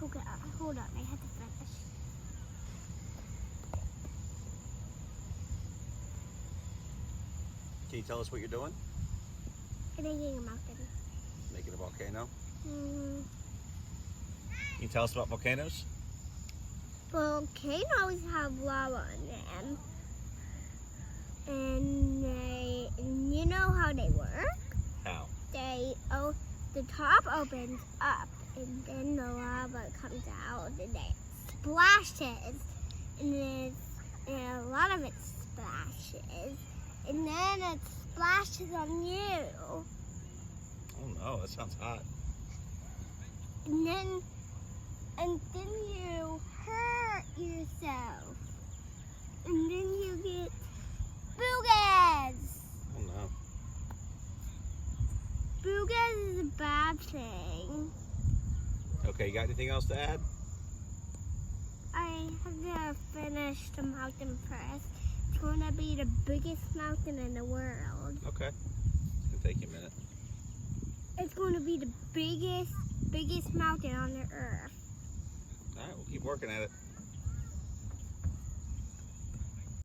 Okay, hold on. I have to finish. Can you tell us what you're doing? I'm making a mountain. Making a volcano? Mm, Can you tell us about volcanoes? volcanoes have lava in them. And you know how they work? How? The top opens up and then the lava comes out and it splashes. And a lot of it splashes. And then it splashes on you. Oh no, that sounds hot. And then you hurt yourself. And then you get boogers. Oh no. Boogers is a bad thing. Okay, you got anything else to add? I have to finish the mountain first. It's going to be the biggest mountain in the world. Okay. It's gonna take you a minute. It's going to be the biggest mountain on the earth. All right, we'll keep working at it.